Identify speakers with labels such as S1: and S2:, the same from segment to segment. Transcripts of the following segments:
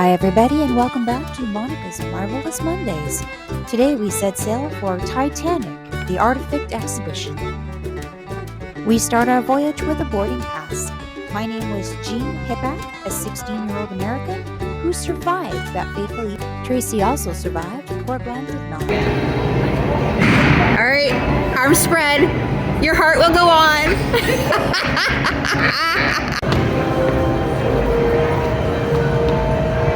S1: Hi everybody and welcome back to Monica's Marvelous Mondays. Today we set sail for Titanic, the Artifact Exhibition. We start our voyage with a boarding pass. My name was Jean Hippak, a 16-year-old American who survived that fateful evening. Tracy also survived, poor Glenn did not.
S2: Alright, arms spread. Your heart will go on.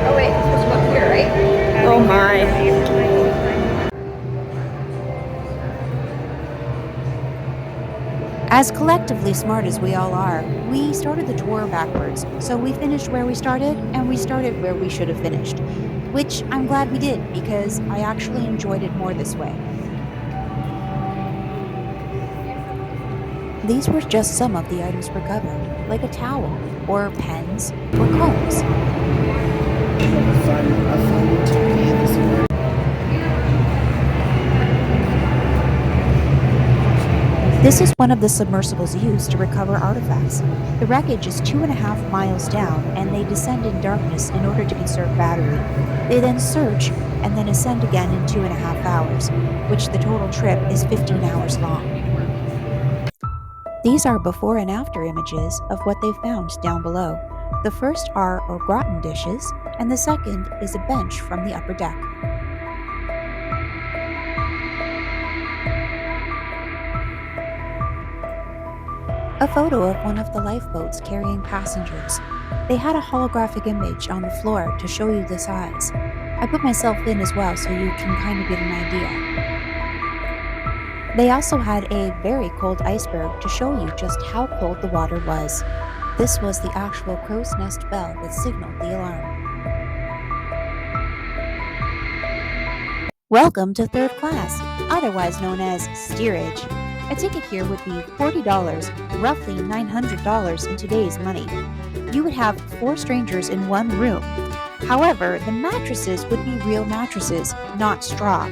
S2: Oh wait, it's supposed to go up here, right? Oh my.
S1: As collectively smart as we all are, we started the tour backwards, so we finished where we started, and we started where we should have finished. Which I'm glad we did, because I actually enjoyed it more this way. These were just some of the items recovered, like a towel, or pens, or combs. This is one of the submersibles used to recover artifacts. The wreckage is 2.5 miles down, and they descend in darkness in order to conserve battery. They then search, and then ascend again in 2.5 hours, which the total trip is 15 hours long. These are before and after images of what they found down below. The first are au gratin dishes, and the second is a bench from the upper deck. A photo of one of the lifeboats carrying passengers. They had a holographic image on the floor to show you the size. I put myself in as well so you can kind of get an idea. They also had a very cold iceberg to show you just how cold the water was. This was the actual crow's nest bell that signaled the alarm. Welcome to third class, otherwise known as steerage. A ticket here would be $40, roughly $900 in today's money. You would have 4 strangers in one room. However, the mattresses would be real mattresses, not straw.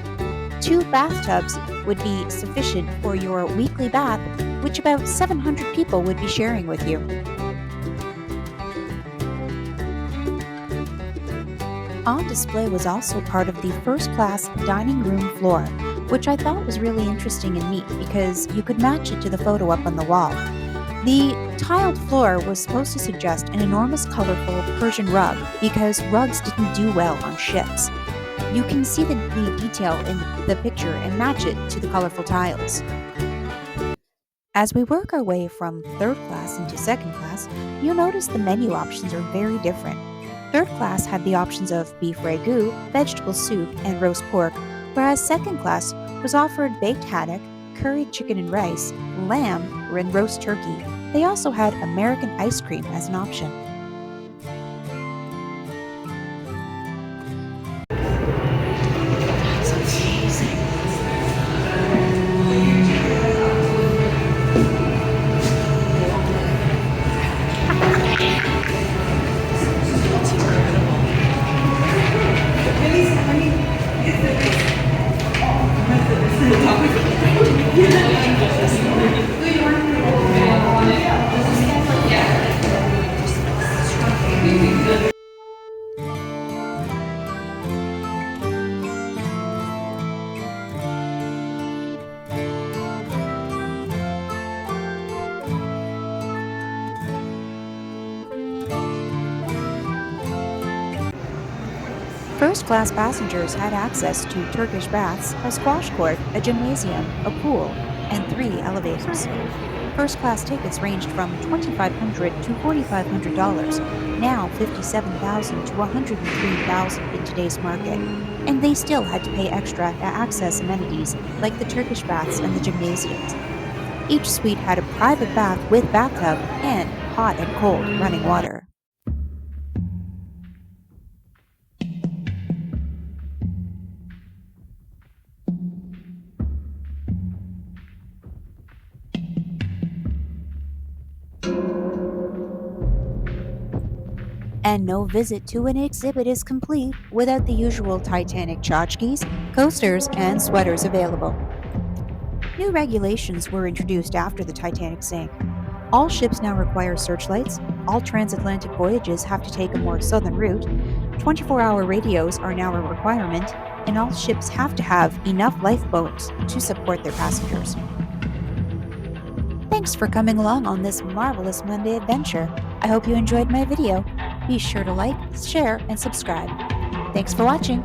S1: 2 bathtubs would be sufficient for your weekly bath, which about 700 people would be sharing with you. On display was also part of the first-class dining room floor, which I thought was really interesting and neat because you could match it to the photo up on the wall. The tiled floor was supposed to suggest an enormous colorful Persian rug because rugs didn't do well on ships. You can see the detail in the picture and match it to the colorful tiles. As we work our way from third class into second class, you'll notice the menu options are very different. Third class had the options of beef ragout, vegetable soup, and roast pork, whereas second class was offered baked haddock, curried chicken and rice, lamb, and roast turkey. They also had American ice cream as an option. First-class passengers had access to Turkish baths, a squash court, a gymnasium, a pool, and 3 elevators. First-class tickets ranged from $2,500 to $4,500, now $57,000 to $103,000 in today's market, and they still had to pay extra to access amenities like the Turkish baths and the gymnasiums. Each suite had a private bath with bathtub and hot and cold running water. And no visit to an exhibit is complete without the usual Titanic tchotchkes, coasters, and sweaters available. New regulations were introduced after the Titanic sank. All ships now require searchlights, all transatlantic voyages have to take a more southern route, 24-hour radios are now a requirement, and all ships have to have enough lifeboats to support their passengers. Thanks for coming along on this marvelous Monday adventure. I hope you enjoyed my video. Be sure to like, share, and subscribe. Thanks for watching.